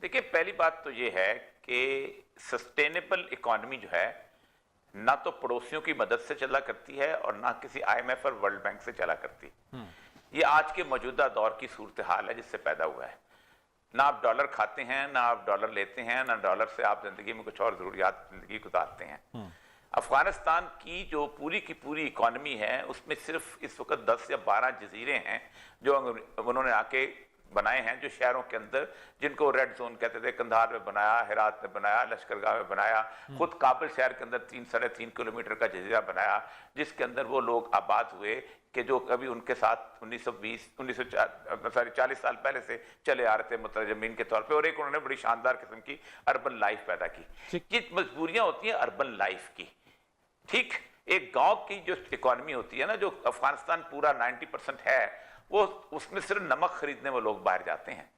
देखिए, पहली बात तो ये है कि सस्टेनेबल इकोनॉमी जो है ना तो पड़ोसियों की मदद से चला करती है और ना किसी आईएमएफ और वर्ल्ड बैंक से चला करती। ये आज के मौजूदा दौर की सूरत हाल है जिससे पैदा हुआ है। ना आप डॉलर खाते हैं, ना आप डॉलर लेते हैं, ना डॉलर से आप जिंदगी में कुछ और जरूरियात जिंदगी गुजारते हैं। अफगानिस्तान की जो पूरी की पूरी इकॉनमी है उसमें सिर्फ इस वक्त 10 या 12 जजीरे हैं जो उन्होंने आके बनाए हैं, जो शहरों के अंदर, जिनको रेड जोन कहते थे। कंधार में बनाया, हेरात में बनाया, लश्करगाह में बनाया, खुद काबुल शहर के अंदर 3-3.5 किलोमीटर का जजीरा बनाया जिसके अंदर वो लोग आबाद हुए कि जो कभी उनके साथ 40 साल पहले से चले आ रहे थे मुतरजमीन के तौर पे। और एक उन्होंने बड़ी शानदार किस्म की अर्बन लाइफ पैदा की। ये मजबूरियां होती हैं अर्बन लाइफ की। ठीक, एक गांव की जो इकॉनमी होती है ना, जो अफगानिस्तान पूरा 90% है, वो उसमें सिर्फ नमक खरीदने वो लोग बाहर जाते हैं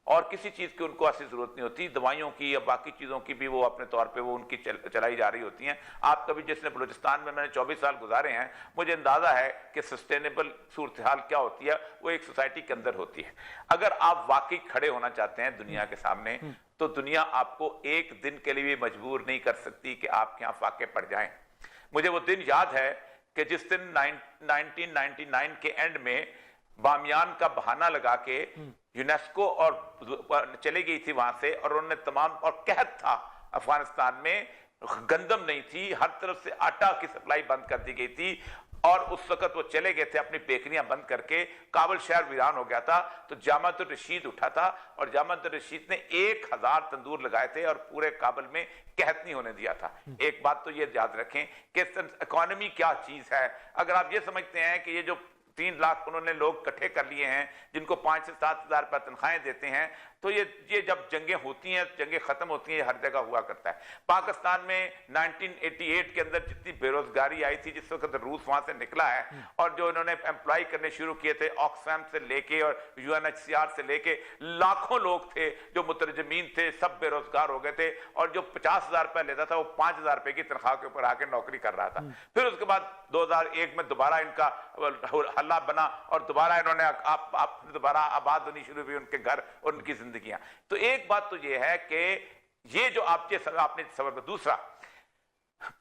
और किसी चीज की उनको ऐसी जरूरत नहीं होती। दवाइयों की या बाकी चीजों की भी वो अपने तौर पे वो उनकी चलाई जा रही होती हैं। आप कभी, जिसने बलूचिस्तान में मैंने 24 साल गुजारे हैं, मुझे अंदाजा है कि सस्टेनेबल सूरत हाल क्या होती है, वो एक सोसाइटी के अंदर होती है। अगर आप वाकई खड़े होना चाहते हैं दुनिया के सामने, तो दुनिया आपको एक दिन के लिए भी मजबूर नहीं कर सकती कि आपके यहाँ फाके पड़ जाएं। मुझे वो दिन याद है कि जिस दिन 1999 के एंड में बामियान का बहाना लगा के यूनेस्को और चली गई थी वहां से, और उन्होंने तमाम, और कहत था अफगानिस्तान में, गंदम नहीं थी, हर तरफ से आटा की सप्लाई बंद कर दी गई थी। और उस वक्त वो चले गए थे अपनी बेकरियां बंद करके, काबुल शहर वीरान हो गया था। तो जामातुर रशीद उठा था और जामातुर रशीद ने 1000 तंदूर लगाए थे और पूरे काबुल में कहत नहीं होने दिया था। एक बात तो ये याद रखें कि इकोनॉमी क्या चीज है। अगर आप ये समझते हैं कि ये जो 3 लाख उन्होंने लोग इकट्ठे कर लिए हैं जिनको 5 से 7 हज़ार रुपये तनख्वाहें देते हैं, तो ये जब जंगें होती हैं, जंगें खत्म होती हैं, हर जगह हुआ करता है। पाकिस्तान में 1988 के अंदर जितनी बेरोजगारी आई थी, जिस वक्त रूस वहां से निकला है, और जो इन्होंने एम्प्लॉय करने शुरू किए थे, ऑक्सफैम से लेके और यूएनएचसीआर से लेके, लाखों लोग थे जो मुतरजमीन थे, सब बेरोजगार हो गए थे। और जो 50,000 रुपये लेता था वो 5,000 रुपये की तनख्वाह के ऊपर आके नौकरी कर रहा था। फिर उसके बाद 2001 में दोबारा इनका हल्ला बना और दोबारा इन्होंने दोबारा आबाद होनी शुरू हुई उनके घर और उनकी जिंदगियां। तो एक बात तो ये है कि ये जो आपने सवाल, दूसरा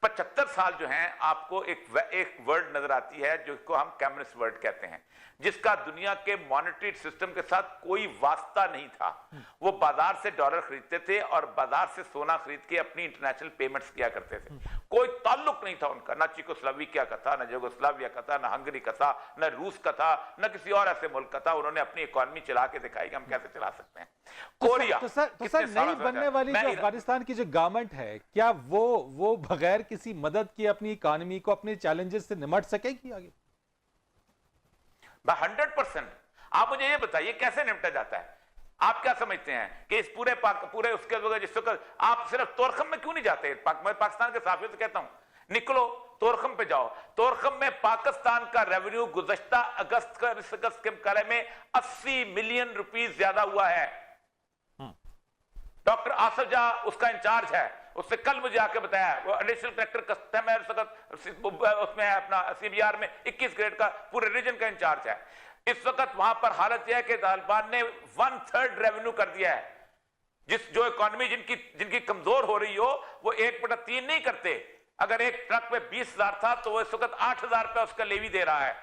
75 साल जो हैं, आपको एक वर्ड नजर आती है जिसको हम कम्युनिस्ट वर्ड कहते हैं, जिसका दुनिया के मॉनेटरी सिस्टम के साथ कोई वास्ता नहीं था। वो बाजार से डॉलर खरीदते थे और बाजार से सोना खरीद के अपनी इंटरनेशनल पेमेंट्स किया करते थे। कोई ताल्लुक नहीं था उनका, ना चेकोस्लोवाकिया का था, ना यूगोस्लाविया का था, ना हंगरी का था, ना रूस का था, ना किसी और ऐसे मुल्क का था। उन्होंने अपनी इकोनॉमी चला के दिखाई कि हम कैसे चला सकते हैं। कोरिया तो सर नई बनने वाली जो अफगानिस्तान की जो गवर्नमेंट है, क्या वो बगैर किसी मदद के अपनी इकोनॉमी को अपने चैलेंजेस से निपट सकेगी आगे? 100%। आप मुझे ये बताइए कैसे निपटा जाता है? आप क्या समझते हैं कि इस पूरे उसके वजह जिस वक्त आप सिर्फ तोरखम में क्यों नहीं जाते? मैं पाकिस्तान के साफियों से कहता हूं, निकलो तोरखम पे जाओ। तोरखम में पाकिस्तान का रेवेन्यू गुज़श्ता अगस्त के मुकाबले में 80 मिलियन रुपीस ज्यादा हुआ है। डॉक्टर आसफ जा उसका इंचार्ज है, उससे कल मुझे आके बताया, वो एडिशनल कलेक्टर कस्टम है उसमें अपना सीबीआर में 21 ग्रेड का पूरे रीजन का इंचार्ज है। इस वक्त वहां पर हालत यह है कि तालिबान ने 1/3 रेवेन्यू कर दिया है। जो इकोनॉमी जिनकी कमजोर हो रही हो वो 1/3 नहीं करते। अगर एक ट्रक में 20,000 था तो वो इस वक्त 8,000 रुपया उसका लेवी दे रहा है।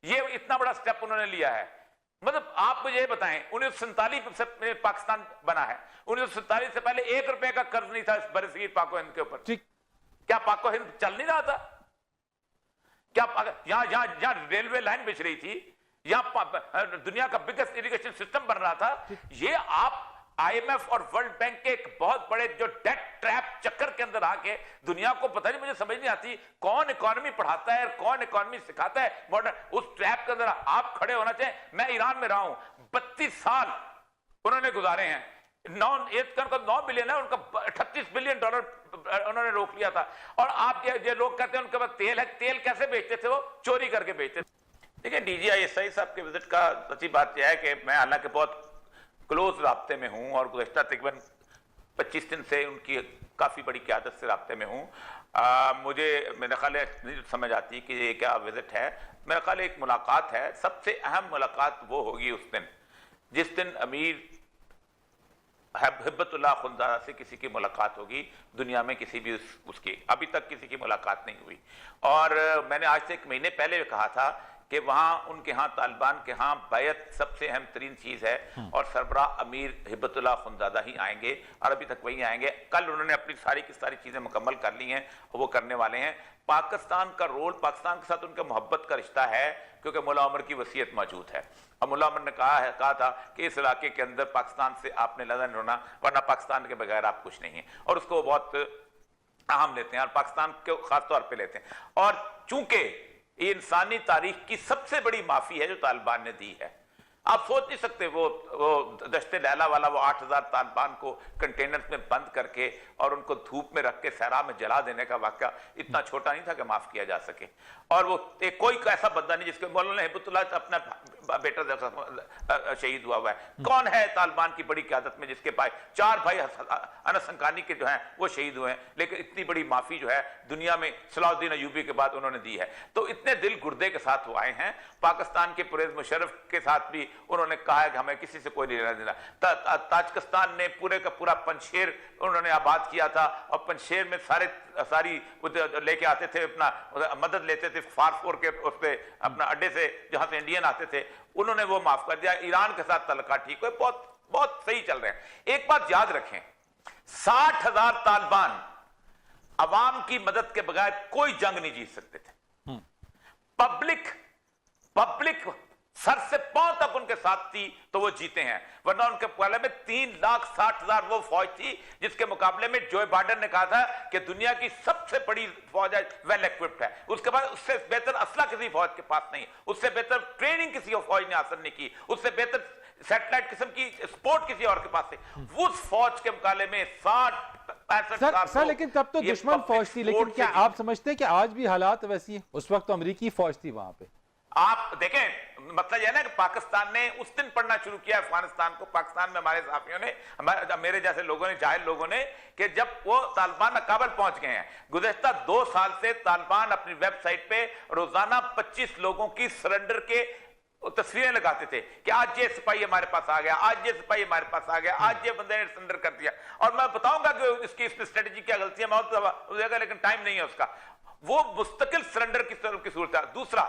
ये इतना बड़ा स्टेप उन्होंने लिया है। मतलब आप मुझे ये बताएं, 1947 से पाकिस्तान बना है, 1947 से पहले 1 रुपए का कर्ज नहीं था इस बरसगीर पाको हिंद के ऊपर। क्या पाको हिंद चल नहीं रहा था? क्या यहां रेलवे लाइन बिछ रही थी, यहां दुनिया का बिगेस्ट इरिगेशन सिस्टम बन रहा था? ये आप आईएमएफ और वर्ल्ड बैंक के एक बहुत बड़े जो डेट ट्रैप चक्कर के अंदर आके दुनिया को, पता नहीं, मुझे समझ नहीं आती कौन इकोनॉमी पढ़ाता है और कौन इकोनॉमी सिखाता है मॉडर्न। उस ट्रैप के अंदर आप खड़े होना चाहिए। मैं ईरान में रहा हूं, 32 साल उन्होंने गुजारे हैं। 9 बिलियन है उनका, 38 बिलियन डॉलर उन्होंने रोक लिया था। और आप ये लोग कहते हैं उनके पास तेल है, तेल कैसे बेचते थे? वो चोरी करके बेचते थे। देखिए, DGISI साहब के विजिट का सच्ची बात यह है कि मैं हालांकि बहुत क्लोज राब्ते में हूं और गुज़श्ता तकरीबन 25 दिन से उनकी काफ़ी बड़ी क़यादत से राब्ते में हूं। मुझे मेरा ख्याल नहीं समझ आती कि ये क्या विजिट है। मेरा ख्याल एक मुलाकात है, सबसे अहम मुलाकात वो होगी उस दिन जिस दिन अमीर हिब्बतुल्लाह खुंजादा से किसी की मुलाकात होगी दुनिया में, किसी भी उसकी अभी तक किसी की मुलाकात नहीं हुई। और मैंने आज से 1 महीने पहले कहा था कि वहां उनके यहाँ तालिबान के यहाँ बैत सबसे अहम तरीन चीज है, और सरबराह अमीर हिब्बतुल्लाह खुंजादा ही आएंगे और अभी तक वही आएंगे। कल उन्होंने अपनी सारी की सारी चीजें मुकम्मल कर ली हैं, वो करने वाले हैं। पाकिस्तान का रोल, पाकिस्तान के साथ उनका मोहब्बत का रिश्ता है, क्योंकि मुल्ला उमर की वसीयत मौजूद है। और मुल्ला उमर ने कहा था कि इस इलाके के अंदर पाकिस्तान से आपने लड़ना नहीं होना, वरना पाकिस्तान के बगैर आप कुछ नहीं है, और उसको बहुत अहम लेते हैं और पाकिस्तान को खास तौर पे लेते हैं। और चूंकि ये इंसानी तारीख की सबसे बड़ी माफी है जो तालिबान ने दी है। आप सोच नहीं सकते वो दश्ते लैला वाला, वो 8000 तालिबान को कंटेनर्स में बंद करके और उनको धूप में रख के सहरा में जला देने का वाकया इतना छोटा नहीं था कि माफ किया जा सके। और वो कोई ऐसा बंदा नहीं जिसके मौलाना हिब्बतुल्लाह अपना बेटा शहीद हुआ है। कौन है तालिबान की बड़ी क़यादत में जिसके भाई 4 भाई अनस हक्कानी के जो हैं वो शहीद हुए हैं, लेकिन इतनी बड़ी माफी जो है दुनिया में सलाहुद्दीन अय्यूबी के बाद उन्होंने दी है। तो इतने दिल गुर्दे के साथ वो आए हैं। पाकिस्तान के परवेज़ मुशर्रफ के साथ भी उन्होंने कहा है कि हमें किसी से कोई नहीं लेना देना। ताजिकिस्तान ने पूरे का पूरा पंजशेर उन्होंने आबाद किया था, और पंजशेर में सारी लेके आते थे, अपना मदद लेते थे फारफोर के उस पे अपना अड्डे से जहां से इंडियन आते थे, उन्होंने वो माफ कर दिया। ईरान के साथ तल्लुकात ठीक हुए, बहुत बहुत सही चल रहे हैं। एक बात याद रखें, 60,000 तालिबान अवाम की मदद के बगैर कोई जंग नहीं जीत सकते थे। पब्लिक सर से पांव तक उनके साथ थी तो वो जीते हैं, वरना उनके मुकाबले में 3,60,000 वो फौज थी जिसके मुकाबले में जो बाइडेन ने कहा था कि दुनिया की सबसे बड़ी फौज है, वेल इक्विप्ड है। उसके बाद उससे बेहतर असला किसी फौज के पास नहीं, उससे बेहतर ट्रेनिंग किसी और फौज ने हासिल नहीं की, उससे बेहतर सैटेलाइट किस्म की स्पोर्ट किसी और के पास थी। उस फौज के मुकाबले में 60-65 सर लेकिन तब तो दुश्मन फौज थी, लेकिन क्या आप समझते हैं कि आज भी हालात वैसी हैं? उस वक्त तो अमेरिकी फौज थी वहां पे। आप देखें, मतलब यह ना कि पाकिस्तान ने उस दिन पढ़ना शुरू किया अफगानिस्तान को, पाकिस्तान में हमारे साथियों ने, मेरे जैसे लोगों ने, जाहिल लोगों ने, कि जब वो तालिबान काबुल पहुंच गए हैं, गुज़श्ता 2 साल से तालिबान अपनी वेबसाइट पे रोजाना 25 लोगों की सरेंडर के तस्वीरें लगाते थे कि आज ये सिपाही हमारे पास आ गया, आज ये सिपाही हमारे पास आ गया, आज ये बंदे ने सरेंडर कर दिया। और मैं बताऊंगा कि इसकी स्ट्रेटेजी क्या गलती है, मैं लेकिन टाइम नहीं है उसका। वो मुस्तकिल सरेंडर की सूरत है। दूसरा,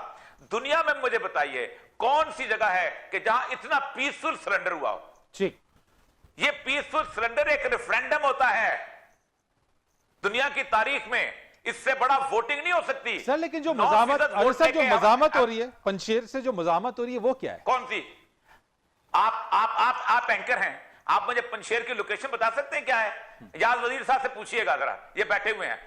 दुनिया में मुझे बताइए कौन सी जगह है कि जहां इतना पीसफुल सरेंडर हुआ हो? ठीक, ये पीसफुल सरेंडर एक रेफरेंडम होता है दुनिया की तारीख में, इससे बड़ा वोटिंग नहीं हो सकती। सर लेकिन जो मजामत हो रही है, पंजशेर से जो मजामत हो रही है वो क्या है? कौन सी? आप एंकर हैं, आप मुझे पंजशेर की लोकेशन बता सकते हैं क्या है? याद वजीर साहब से पूछिएगा जरा, ये बैठे हुए हैं।